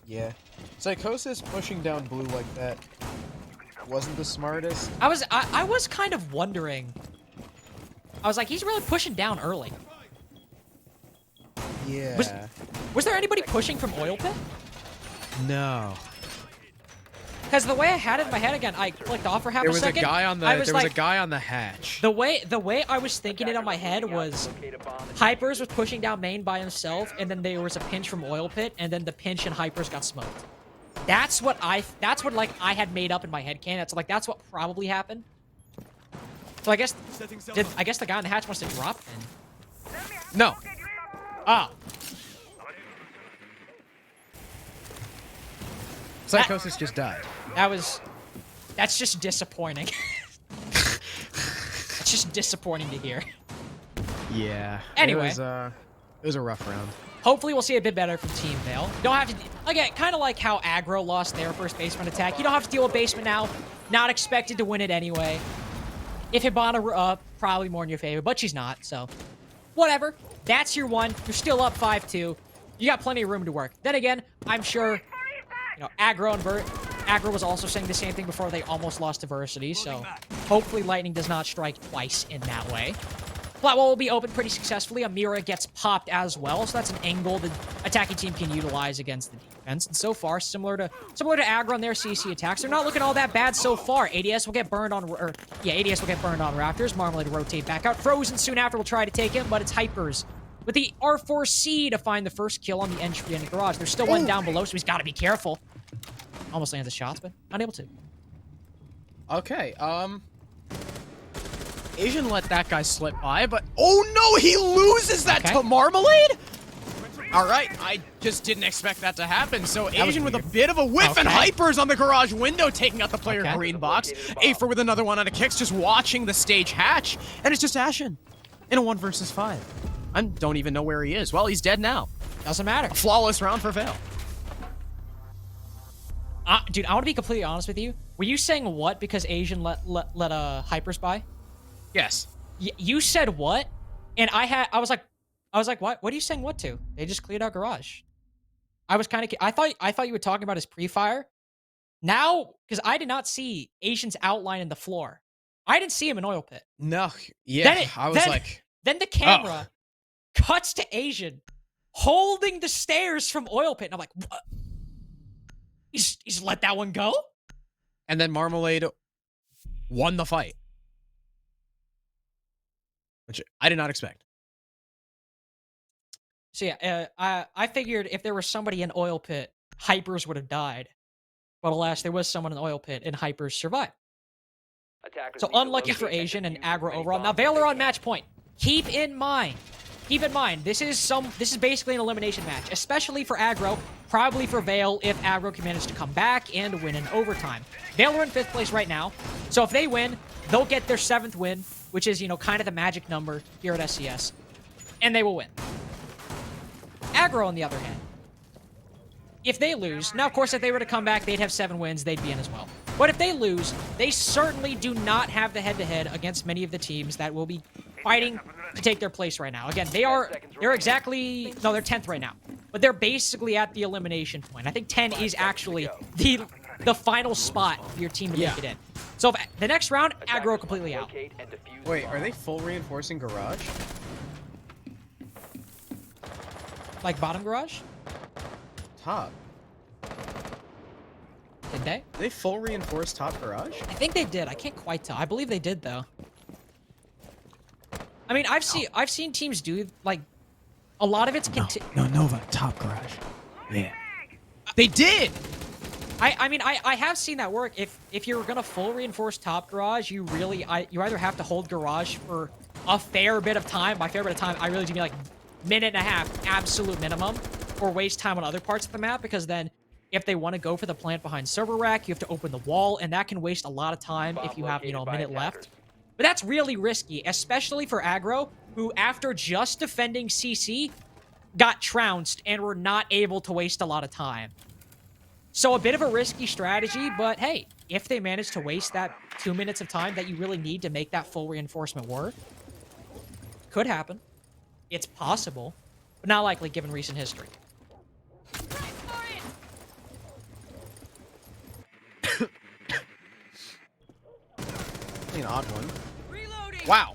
Yeah. Psychosis pushing down Blue like that wasn't the smartest. I was kind of wondering. I was like, he's really pushing down early. Yeah. Was there anybody pushing from Oil Pit? No. Because the way I had it in my head again, I clicked off for half There a was a second. guy on the. I was There was like, a guy on the hatch. the way I was thinking it on my head was Hypers was pushing down main by himself, and then there was a pinch from Oil Pit, and then the pinch and Hypers got smoked. That's what like I had made up in my head, That's like that's what probably happened. So I guess the guy on the hatch must have dropped then. No. Oh. Psychosis just died. That's just disappointing. It's just disappointing to hear. Yeah. Anyway. It was a rough round. Hopefully we'll see a bit better from Team Vale. Don't have to, again, kind of like how Aggro lost their first basement attack. You don't have to deal with basement now. Not expected to win it anyway. If Hibana probably more in your favor, but she's not, so whatever. That's your one. You're still up 5-2. You got plenty of room to work. Then again, I'm sure, Aggro and Aggro was also saying the same thing before they almost lost diversity, so hopefully lightning does not strike twice in that way. Flat wall will be open pretty successfully. Amira gets popped as well, so that's an angle the attacking team can utilize against the defense. And so far, similar to Aggro on their CC attacks, they're not looking all that bad so far. ADS will get burned on, ADS will get burned on Raptors. Marmalade will rotate back out. Frozen soon after will try to take him, but it's Hypers with the R4C to find the first kill on the entry in the garage. There's still one down below, so he's got to be careful. Almost lands the shots, but unable to. Okay, Asian let that guy slip by, but oh no, he loses that to Marmalade? Alright, I just didn't expect that to happen, so Asian with a bit of a whiff and Hypers on the garage window taking out the player green box. Afer with another one on a kicks, just watching the stage hatch, and it's just Ashen in a 1 versus 5. I don't even know where he is. Well, he's dead now. Doesn't matter. A flawless round for Vale. Dude, I want to be completely honest with you. Were you saying what because Asian let Hypers by? Yes. You said what? And I was like, what? What are you saying what to? They just cleared out garage. I was kind of, I thought you were talking about his pre-fire. Now, because I did not see Asian's outline in the floor. I didn't see him in Oil Pit. No, yeah, I was like... Then the camera cuts to Asian holding the stairs from Oil Pit. And I'm like, what? He's let that one go? And then Marmalade won the fight. Which I did not expect. So yeah, I figured if there was somebody in Oil Pit, Hypers would have died. But alas, there was someone in Oil Pit and Hypers survived. So unlucky for Asian and Aggro overall. Now Vale are on match point. Keep in mind, this is basically an elimination match, especially for Aggro, probably for Vale if Aggro can manage to come back and win in overtime. Vale are in 5th place right now, so if they win, they'll get their 7th win, which is, kind of the magic number here at SCS, and they will win. Aggro, on the other hand, if they lose, now of course if they were to come back, they'd have 7 wins, they'd be in as well. But if they lose, they certainly do not have the head-to-head against many of the teams that will be fighting to take their place right now. Again, they're 10th right now. But they're basically at the elimination point. I think 10 is actually the final spot for your team to make it in. So if the next round, Aggro completely out. Wait, are they full reinforcing garage? Like bottom garage? Top. Did they? Did they full reinforce top garage? I think they did. I can't quite tell. I believe they did though. I mean, I've seen teams do like a lot of it's No, Nova, top garage. Yeah. They did. I mean, I have seen that work. If you're gonna full reinforce top garage, you either have to hold garage for a fair bit of time. By fair bit of time, I really do mean like minute and a half, absolute minimum, or waste time on other parts of the map, because then if they want to go for the plant behind server rack, you have to open the wall, and that can waste a lot of time if you have, a minute left. But that's really risky, especially for Aggro, who after just defending CC, got trounced and were not able to waste a lot of time. So a bit of a risky strategy, but hey, if they manage to waste that 2 minutes of time that you really need to make that full reinforcement work, could happen. It's possible, but not likely given recent history. An odd one. Reloading. Wow.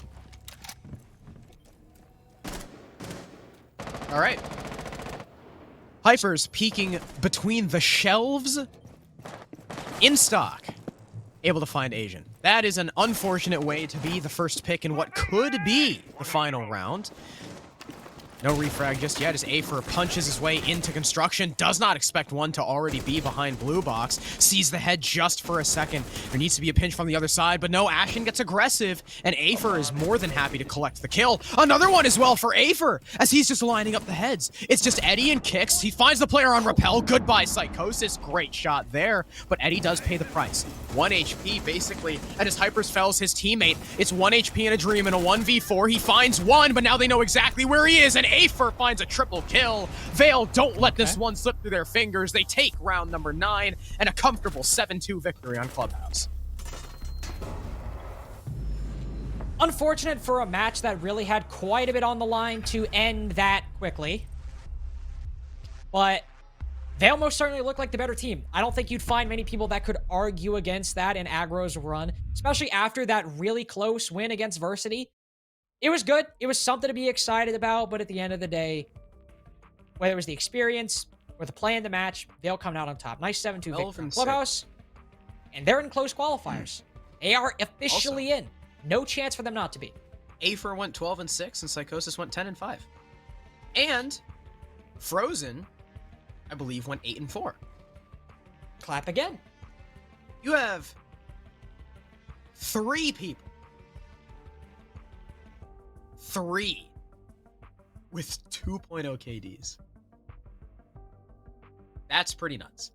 All right. Hypers peeking between the shelves in stock. Able to find Asian. That is an unfortunate way to be the first pick in what could be the final round. No refrag just yet as Afer punches his way into construction. Does not expect one to already be behind blue box. Sees the head just for a second. There needs to be a pinch from the other side, but no, Ashen gets aggressive, and Afer is more than happy to collect the kill. Another one as well for Afer, as he's just lining up the heads. It's just Eddie and kicks. He finds the player on rappel. Goodbye, Psychosis. Great shot there, but Eddie does pay the price. 1 HP, basically, and as Hypers fells his teammate, it's 1 HP in a dream in a 1v4. He finds one, but now they know exactly where he is, and Afer finds a triple kill. Vale don't let this one slip through their fingers. They take round number 9 and a comfortable 7-2 victory on Clubhouse. Unfortunate for a match that really had quite a bit on the line to end that quickly. But Vale most certainly looked like the better team. I don't think you'd find many people that could argue against that in Aggro's run, especially after that really close win against Versity. It was good. It was something to be excited about, but at the end of the day, whether it was the experience or the play in the match, Vale coming out on top. Nice 7-2 victory. Clubhouse, and they're in close qualifiers. They are officially in. No chance for them not to be. Afer went 12-6, and Psychosis went 10-5. And Frozen, I believe, went 8-4. Clap again. You have 3 people. 3 with 2.0 KDs. That's pretty nuts.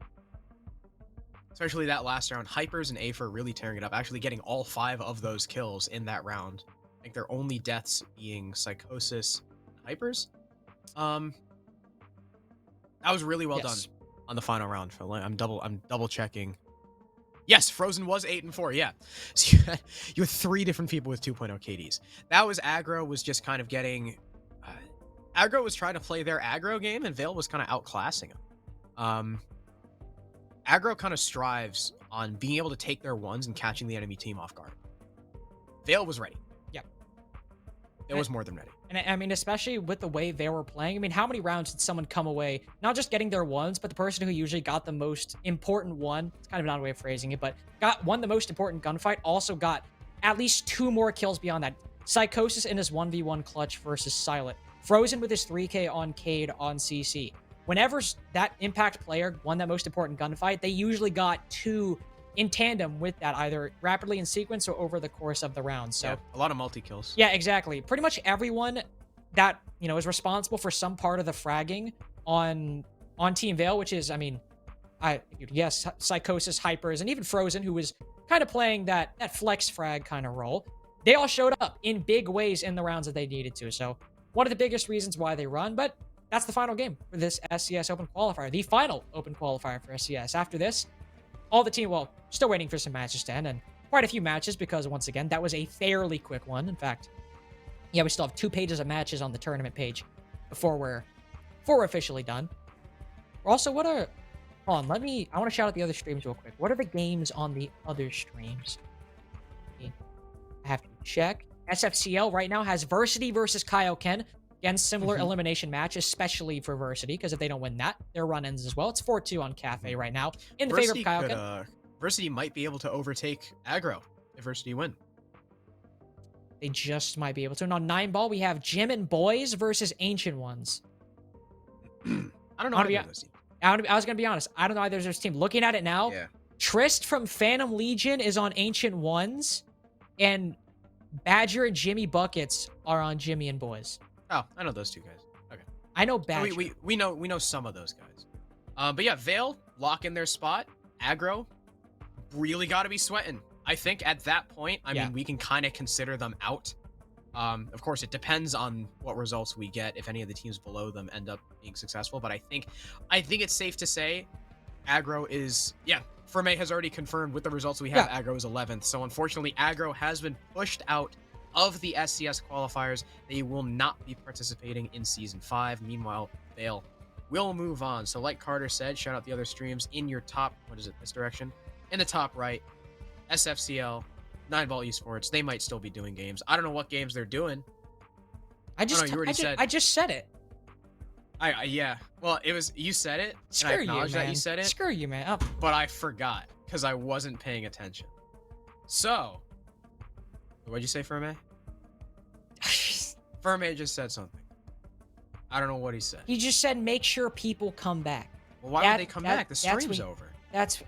Especially that last round. Hypers and Afer really tearing it up, actually getting all 5 of those kills in that round. I think their only deaths being Psychosis and Hypers. That was really well done on the final round. I'm double checking. Yes, Frozen was 8-4, yeah. So you had 3 different people with 2.0 KDs. That was Aggro was just kind of getting... Aggro was trying to play their aggro game, and Vale was kind of outclassing him. Aggro kind of strives on being able to take their ones and catching the enemy team off guard. Vale was ready. Yeah. It was more than ready. And I mean, especially with the way they were playing, I mean, how many rounds did someone come away, not just getting their ones, but the person who usually got the most important one, it's kind of not a way of phrasing it, but won the most important gunfight, also got at least 2 more kills beyond that. Psychosis in his 1v1 clutch versus Silent. Frozen with his 3k on Cade on CC. Whenever that impact player won that most important gunfight, they usually got 2 in tandem with that, either rapidly in sequence or over the course of the round. So yeah, a lot of multi-kills. Yeah, exactly. Pretty much everyone that, you know, is responsible for some part of the fragging on Team Vale, which is, I mean, yes, Psychosis, Hypers, and even Frozen, who was kind of playing that flex frag kind of role. They all showed up in big ways in the rounds that they needed to. So one of the biggest reasons why they run, but that's the final game for this SCS Open Qualifier, the final Open Qualifier for SCS. After this, all the team, well, still waiting for some matches to end, and quite a few matches because, once again, that was a fairly quick one. In fact, yeah, we still have 2 pages of matches on the tournament page before we're officially done. Also, hold on, I want to shout out the other streams real quick. What are the games on the other streams? I have to check. SFCL right now has Versity versus Kaioken. Again, similar elimination match, especially for Versity, because if they don't win that, their run ends as well. It's 4-2 on Cafe right now, in the favor of Kaioken. Versity might be able to overtake Aggro if Versity win. They just might be able to. And on 9-ball, we have Jim and Boys versus Ancient Ones. I don't know. I was going to be honest. I don't know either of those teams. Looking at it now, Trist from Phantom Legion is on Ancient Ones, and Badger and Jimmy Buckets are on Jimmy and Boys. Oh, I know those 2 guys. Okay. I know Badger. So we know some of those guys. But yeah, Vale lock in their spot. Aggro really got to be sweating. I think at that point, I mean, we can kind of consider them out. Of course, it depends on what results we get if any of the teams below them end up being successful. But I think it's safe to say Aggro is, Ferme has already confirmed with the results we have, Aggro is 11th. So unfortunately, Aggro has been pushed out of the SCS qualifiers. They will not be participating in Season 5. Meanwhile, Vale will move on. So like Carter said, shout out the other streams in your top, this direction? In the top right, SFCL, 9-ball esports, they might still be doing games. I don't know what games they're doing. I just said it. Yeah. Well, it was you said it, and I Screw you, acknowledge that man. you said it, Screw you, man. Oh. but I forgot because I wasn't paying attention. So, what'd you say, Ferme? Ferme just said something. I don't know what he said. He just said make sure people come back. Well, why would they come back? The that's stream's what- over. That's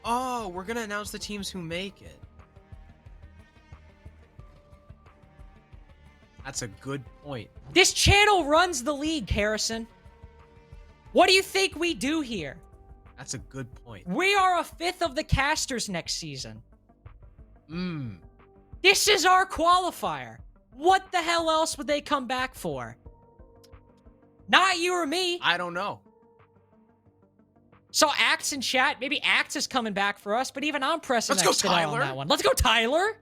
Oh, we're gonna announce the teams who make it. That's a good point. this channel runs the league, Harrison. What do you think we do here? That's a good point. We are a fifth of the casters next season. Mmm. This is our qualifier. What the hell else would they come back for? Not you or me. I don't know. So Axe in chat, maybe Axe is coming back for us, but even I'm pressing Let's go, expedite on Tyler. that one. Let's go, Tyler.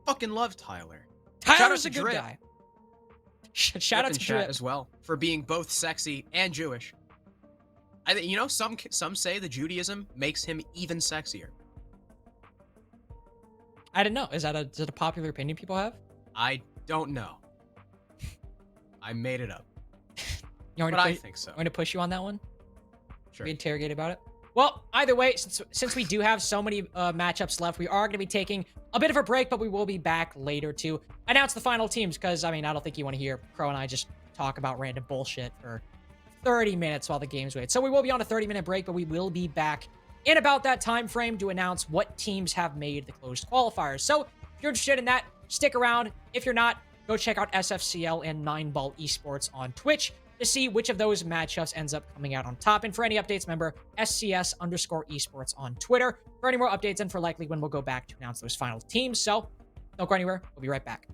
Fucking love Tyler. Tyler's a to good Drip. guy. Shout out in to chat Drip. as well for being both sexy and Jewish. I think some say the Judaism makes him even sexier. I didn't know. Is that a popular opinion people have? I don't know. I made it up, You want but me I to think so. I'm going to push you on that one? Sure. Be interrogated about it? Well, either way, since we do have so many matchups left, we are going to be taking a bit of a break, but we will be back later to announce the final teams, because, I mean, I don't think you want to hear Crow and I just talk about random bullshit for 30 minutes while the games wait. So we will be on a 30-minute break, but we will be back in about that time frame to announce what teams have made the closed qualifiers. So if you're interested in that, stick around. If you're not, go check out SFCL and 9ball Esports on Twitch to see which of those matchups ends up coming out on top. And for any updates, remember SCS_esports on Twitter for any more updates and for likely when we'll go back to announce those final teams. So don't go anywhere. We'll be right back.